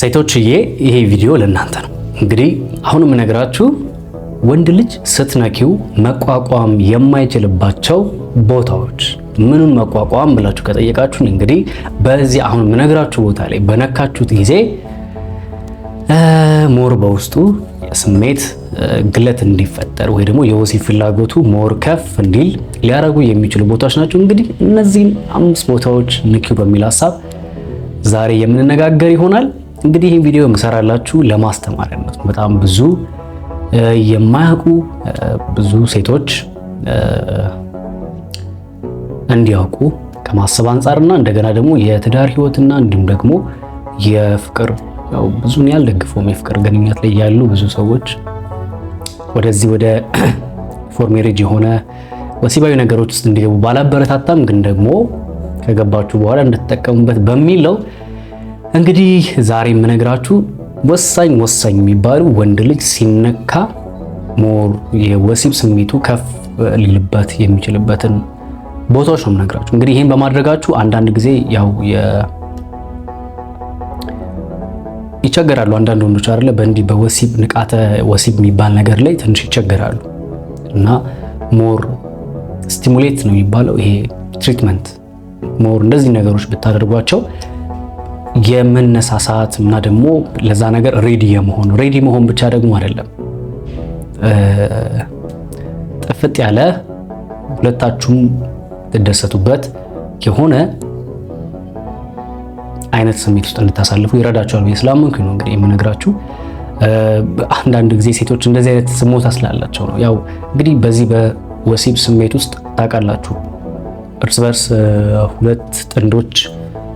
ሴቶችዬ ይሄ ቪዲዮ ለእናንተ ነው። እንግዲህ አሁን የምነግራችሁ ወንድ ልጅ ስትነኪው መቋቋም የማይችልባቸው ቦታዎች ምኑን መቋቋም ብላችሁ ከጠየቃችሁን እንግዲህ በዚህ አሁን የምነግራችሁ ቦታ ላይ በነካችሁት ጊዜ ሞር በውስጡ ስሜት ግለት እንዲፈጠር ወይ ደግሞ የወሲብ ፍላጎቱ ሞር ከፍ እንዲል ሊያረጉ የሚችሉ ቦታዎች ናቸው። እንግዲህ እነዚህን 5 ቦታዎች ንኪው በሚል ሐሳብ ዛሬ የምንነጋገር ይሆናል። እንግዲህ ይህን ቪዲዮ የምሰራላችሁ ለማስተማሪያነት በጣም ብዙ የማያውቁ ብዙ ሴቶች እንዲያውቁ ከማሰብ አንጻርና እንደገና ደግሞ የትዳር ህይወትና እንዲሁም ደግሞ የፍቅር ያው ብዙን ያልደግፈውም የፍቅር ግንኙነት ላይ ያሉ ብዙ ሰዎች ወደዚህ ወደ ፎር ሜሬጅ የሆነ ወሲባዊ ነገሮች ውስጥ እንዲገቡ ባላበረታታም ግን ደግሞ ከገባችሁ በኋላ እንድትጠቀሙበት በሚለው እንግዲህ ዛሬ የምነግራችሁ ወሳኝ የሚባሉ ወንድ ልጅ ሲነካ ሞር የወሲብ ስሜቱ ከፍ ሊልበት የሚችልበትን ቦታዎች ነው የምነግራችሁ። እንግዲህ ይሄን በማድረጋችሁ አንዳንድ ጊዜ ያው ይቸገራሉ አንዳንድ ወንዶች አይደለ በእንዲህ በወሲብ ንቃተ ወሲብ የሚባል ነገር ላይ ትንሽ ይቸገራሉ እና ሞር ስቲሙሌት ነው የሚባለው ይሄ ትሪትመንት ሞር እንደዚህ ነገሮች ብታደርጓቸው የመነሳሳት እና ደግሞ ለዛ ነገር ሬዲ መሆን ብቻ ደግሞ አይደለም ጥፍጥ ያለ ሁለታችሁም ትደሰቱበት የሆነ አይነት ስሜት ውስጥ እንድታሳልፉ ይረዳቸዋል ብዬ ስላመንኩኝ ነው እንግዲህ የምነግራችሁ። አንዳንድ ጊዜ ሴቶች እንደዚህ አይነት ስሞታ ስላላቸው ነው። ያው እንግዲህ በዚህ በወሲብ ስሜት ውስጥ ታውቃላችሁ እርስ በርስ ሁለት ጥንዶች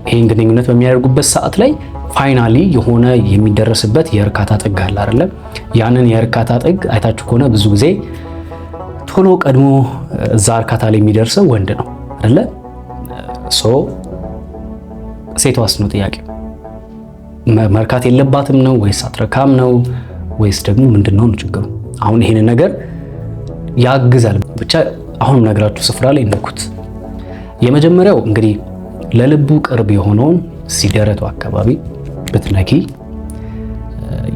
ይሄን ግንኙነት በሚያደርጉበት ሰዓት ላይ ፋይናሊ የሆነ የሚደረስበት የእርካታ ጥግ አለ አይደለ? ያንን የእርካታ ጥግ አይታችሁ ከሆነ ብዙ ጊዜ ቶሎ ቀድሞ እዛ እርካታ ላይ የሚደርሰው ወንድ ነው አይደለ? ሴቷስ ነው ጥያቄው። መርካት የለባትም ነው ወይስ አትረካም ነው ወይስ ደግሞ ምንድነው ችግሩ? አሁን ይሄን ነገር ያግዛል። ብቻ አሁን ነግራችሁ ስፍራ ላይ ነኩት። የመጀመሪያው እንግዲህ ለልቡ ቅርብ የሆነውን ሲደረቱ አካባቢ ብትነኪ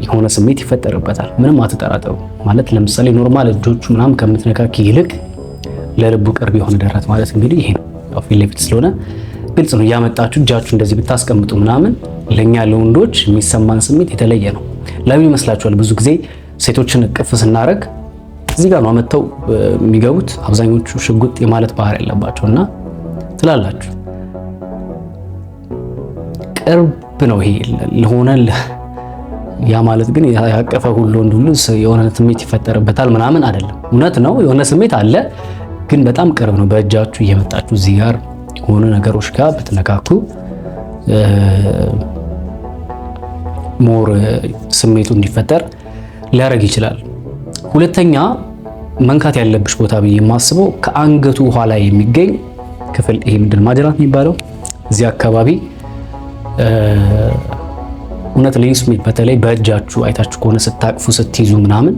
የሆነ ስሜት ይፈጠርበታል። ምንም አትጠራጠሩ። ማለት ለምሳሌ ኖርማል እጆቹ ምናምን ከምትነካኪ ይልቅ ለልቡ ቅርብ የሆነ ደረት ማለት እንግዲህ ይሄ ነው። ያው ፊት ለፊት ስለሆነ ግልጽ ነው። ያመጣችሁ እጃችሁ እንደዚህ ብታስቀምጡ ምናምን ለኛ ለወንዶች የሚሰማን ስሜት የተለየ ነው። ለምን ይመስላችኋል? ብዙ ጊዜ ሴቶችን እቅፍ ስናረግ እዚህ ጋር ነው አመጣው የሚገቡት። አብዛኞቹ ሽጉጥ የማለት ባህሪ ያለባቸውና ትላላችሁ ቅርብ ነው ይሄ ለሆነ ያ ማለት ግን ያቀፈ ሁሉ ወንድ ሁሉ የሆነ ስሜት ይፈጠርበታል ምናምን አይደለም። እውነት ነው የሆነ ስሜት አለ፣ ግን በጣም ቅርብ ነው። በእጃችሁ እየመጣችሁ እዚህ ጋር የሆነ ነገሮች ጋር ብትነካኩ ሞር ስሜቱ እንዲፈጠር ሊያደርግ ይችላል። ሁለተኛ መንካት ያለብሽ ቦታ ብዬ የማስበው ከአንገቱ ኋላ የሚገኝ ክፍል ይሄ ምንድን ማጅራት የሚባለው እዚህ አካባቢ እውነት ልዩ ስሜት በተለይ በእጃችሁ አይታችሁ ከሆነ ስታቅፉ ስትይዙ ምናምን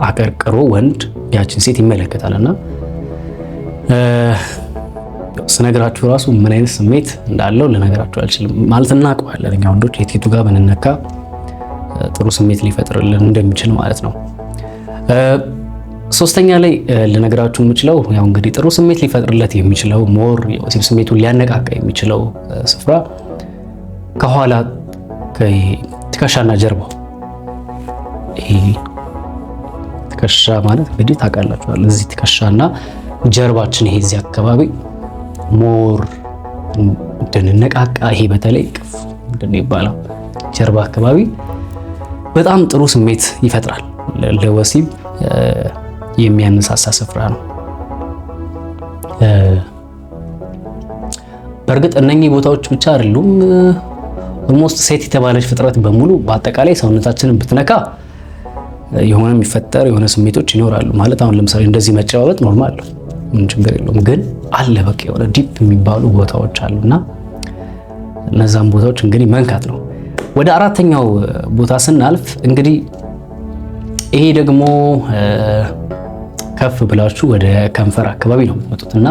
አቀርቅሮ ወንድ ያችን ሴት ይመለከታልና ስነግራችሁ ራሱ ምን አይነት ስሜት እንዳለው ልነግራችሁ አልችልም። ማለት እናውቀዋለን እኛ ወንዶች የቴቱ ጋር ብንነካ ጥሩ ስሜት ሊፈጥርልን እንደሚችል ማለት ነው። ሶስተኛ ላይ ልነግራችሁ የምችለው ያው እንግዲህ ጥሩ ስሜት ሊፈጥርለት የሚችለው ሞር የወሲብ ስሜቱን ሊያነቃቃ የሚችለው ስፍራ ከኋላ ትከሻና ጀርባው። ይሄ ትከሻ ማለት እንግዲህ ታውቃላችኋል እዚህ ትከሻና ጀርባችን ይሄ እዚህ አካባቢ ሞር እንድንነቃቃ ይሄ በተለይ ምንድነው ይባላል ጀርባ አካባቢ በጣም ጥሩ ስሜት ይፈጥራል። ለወሲብ የሚያነሳሳ ስፍራ ነው። በእርግጥ እነኚህ ቦታዎች ብቻ አይደሉም። ኦልሞስት ሴት የተባለች ፍጥረት በሙሉ በአጠቃላይ ሰውነታችንን ብትነካ የሆነ የሚፈጠር የሆነ ስሜቶች ይኖራሉ። ማለት አሁን ለምሳሌ እንደዚህ መጨባበጥ ኖርማል ነው፣ ምን ችግር የለውም። ግን አለ በቃ የሆነ ዲፕ የሚባሉ ቦታዎች አሉና እነዛን ቦታዎች እንግዲህ መንካት ነው። ወደ አራተኛው ቦታ ስናልፍ እንግዲህ ይሄ ደግሞ ከፍ ብላችሁ ወደ ከንፈር አካባቢ ነው የምትመጡትና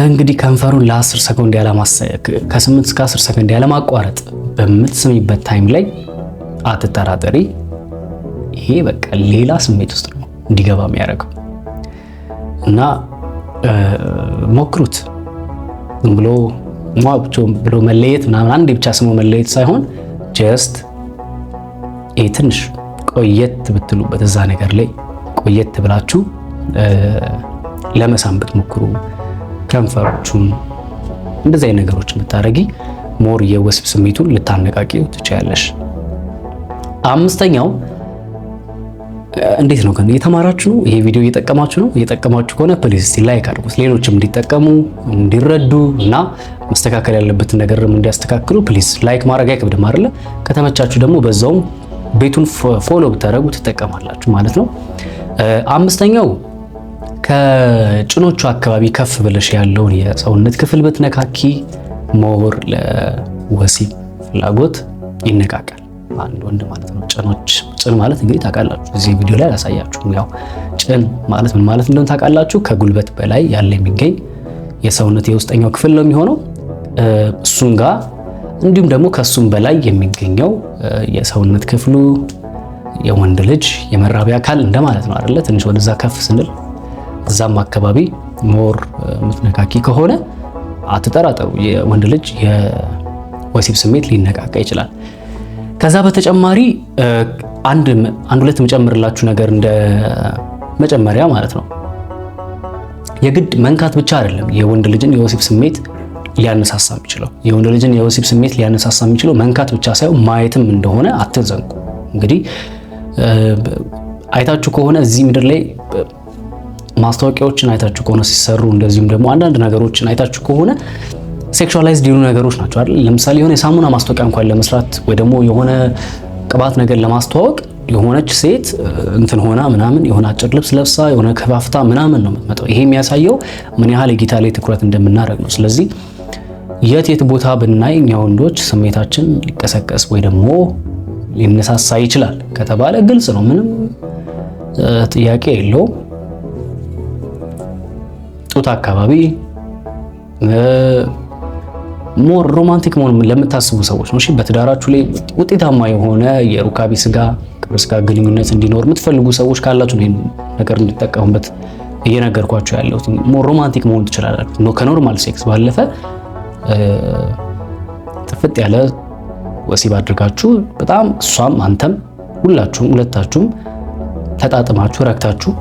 እንግዲህ ከንፈሩን ለ10 ሰከንድ ከ8 እስከ 10 ሰከንድ ያለማቋረጥ በምትስሚበት ታይም ላይ አትጠራጠሪ፣ ይሄ በቃ ሌላ ስሜት ውስጥ ነው እንዲገባ የሚያደርገው እና ሞክሩት። ዝም ብሎ መለየት ምናምን አንዴ ብቻ ስሞ መለየት ሳይሆን ጀስት ትንሽ ቆየት ብትሉበት እዛ ነገር ላይ ቆየት ብላችሁ ለመሳም ብትሞክሩ ከንፈሮቹን እንደዚህ አይነት ነገሮችን ብታረጊ ሞር የወሲብ ስሜቱን ልታነቃቂው ትችያለሽ። አምስተኛው እንዴት ነው ግን እየተማራችሁ ነው? ይሄ ቪዲዮ እየጠቀማችሁ ነው? እየጠቀማችሁ ከሆነ ፕሊዝ እስቲ ላይክ አድርጉት፣ ሌሎችም እንዲጠቀሙ እንዲረዱ እና መስተካከል ያለበትን ነገርም እንዲያስተካክሉ ፕሊዝ ላይክ ማድረግ አይከብድም አይደለ? ከተመቻችሁ ደግሞ በዛውም ቤቱን ፎሎ ብታደርጉ ትጠቀማላችሁ ማለት ነው። አምስተኛው ከጭኖቹ አካባቢ ከፍ ብለሽ ያለውን የሰውነት ክፍል ብትነካኪ ሞር ለወሲብ ፍላጎት ይነቃቃል አንድ ወንድ ማለት ነው። ጭን ማለት እንግዲህ ታውቃላችሁ፣ እዚህ ቪዲዮ ላይ አላሳያችሁም። ያው ጭን ማለት ምን ማለት እንደሆነ ታውቃላችሁ። ከጉልበት በላይ ያለ የሚገኝ የሰውነት የውስጠኛው ክፍል ነው የሚሆነው። እሱም ጋር እንዲሁም ደግሞ ከሱም በላይ የሚገኘው የሰውነት ክፍሉ የወንድ ልጅ የመራቢያ አካል እንደማለት ነው አይደለ? ትንሽ ወደዛ ከፍ ስንል እዛም አካባቢ ሞር ምትነካኪ ከሆነ አትጠራጠሩ፣ የወንድ ልጅ የወሲብ ስሜት ሊነቃቃ ይችላል። ከዛ በተጨማሪ አንድ ሁለት መጨመርላችሁ ነገር እንደ መጨመሪያ ማለት ነው። የግድ መንካት ብቻ አይደለም የወንድ ልጅን የወሲብ ስሜት ሊያነሳሳ የሚችለው። የወንድ ልጅን የወሲብ ስሜት ሊያነሳሳ የሚችለው መንካት ብቻ ሳይሆን ማየትም እንደሆነ አትዘንጉ። እንግዲህ አይታችሁ ከሆነ እዚህ ምድር ላይ ማስታወቂያዎችን አይታችሁ ከሆነ ሲሰሩ፣ እንደዚሁም ደግሞ አንዳንድ ነገሮችን አይታችሁ ከሆነ ሴክሹዋላይዝድ የሆኑ ነገሮች ናቸው አይደል? ለምሳሌ የሆነ የሳሙና ማስታወቂያ እንኳን ለመስራት ወይ ደግሞ የሆነ ቅባት ነገር ለማስተዋወቅ የሆነች ሴት እንትን ሆና ምናምን የሆነ አጭር ልብስ ለብሳ የሆነ ከፋፍታ ምናምን ነው የምትመጣው። ይሄ የሚያሳየው ምን ያህል የጌታ ላይ ትኩረት እንደምናደርግ ነው። ስለዚህ የት ቦታ ብናይ እኛ ወንዶች ስሜታችን ሊቀሰቀስ ወይ ደግሞ ሊነሳሳ ይችላል ከተባለ ግልጽ ነው፣ ምንም ጥያቄ የለውም። ጡት አካባቢ ሞር ሮማንቲክ መሆን ለምታስቡ ሰዎች ነው። እሺ በትዳራችሁ ላይ ውጤታማ የሆነ የሩካቤ ስጋ ግብረ ስጋ ግንኙነት እንዲኖር የምትፈልጉ ሰዎች ካላችሁ ነው ነገር እንድትጠቀሙበት እየነገርኳችሁ ያለሁት። ሞር ሮማንቲክ መሆን ትችላላችሁ ነው ከኖርማል ሴክስ ባለፈ ጥፍጥ ያለ ወሲብ አድርጋችሁ በጣም እሷም አንተም ሁለታችሁም ተጣጥማችሁ ረክታችሁ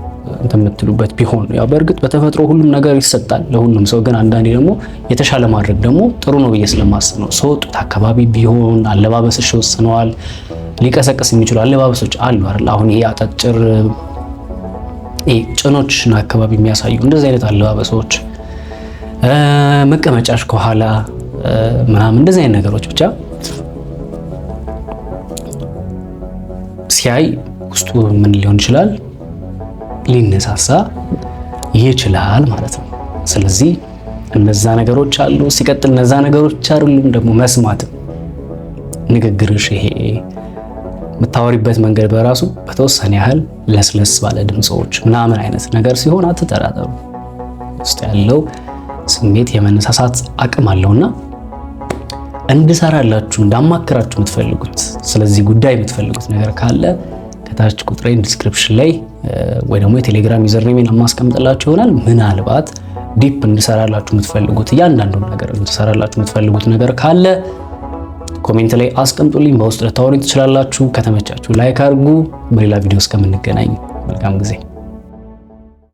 የምትሉበት ቢሆን ያው በእርግጥ በተፈጥሮ ሁሉም ነገር ይሰጣል ለሁሉም ሰው፣ ግን አንዳንዴ ደግሞ የተሻለ ማድረግ ደግሞ ጥሩ ነው ብዬ ስለማስብ ነው። ሰው ጡት አካባቢ ቢሆን አለባበስሽ ይወስነዋል። ሊቀሰቅስ የሚችሉ አለባበሶች አሉ አይደል? አሁን ይሄ አጫጭር ጭኖችን አካባቢ የሚያሳዩ እንደዚህ አይነት አለባበሶች፣ መቀመጫሽ ከኋላ ምናምን እንደዚህ አይነት ነገሮች ብቻ ሲያይ ውስጡ ምን ሊሆን ይችላል ሊነሳሳ ይችላል ማለት ነው። ስለዚህ እነዛ ነገሮች አሉ። ሲቀጥል እነዛ ነገሮች አይደሉም ደግሞ መስማትም፣ ንግግርሽ ይሄ የምታወሪበት መንገድ በራሱ በተወሰነ ያህል ለስለስ ባለ ድምጾች ምናምን አይነት ነገር ሲሆን አትጠራጠሩ፣ ውስጥ ያለው ስሜት የመነሳሳት አቅም አለውና እንድሰራላችሁ እንዳማክራችሁ የምትፈልጉት ስለዚህ ጉዳይ የምትፈልጉት ነገር ካለ ከታች ቁጥሬን ዲስክሪፕሽን ላይ ወይ ደግሞ የቴሌግራም ዩዘር ኔሜን ማስቀምጥላችሁ ይሆናል። ምናልባት ዲፕ እንድሰራላችሁ የምትፈልጉት እያንዳንዱን ነገር እንድሰራላችሁ የምትፈልጉት ነገር ካለ ኮሜንት ላይ አስቀምጡልኝ። በውስጥ ልታወሩኝ ትችላላችሁ። ከተመቻችሁ ላይክ አድርጉ። በሌላ ቪዲዮ እስከምንገናኝ መልካም ጊዜ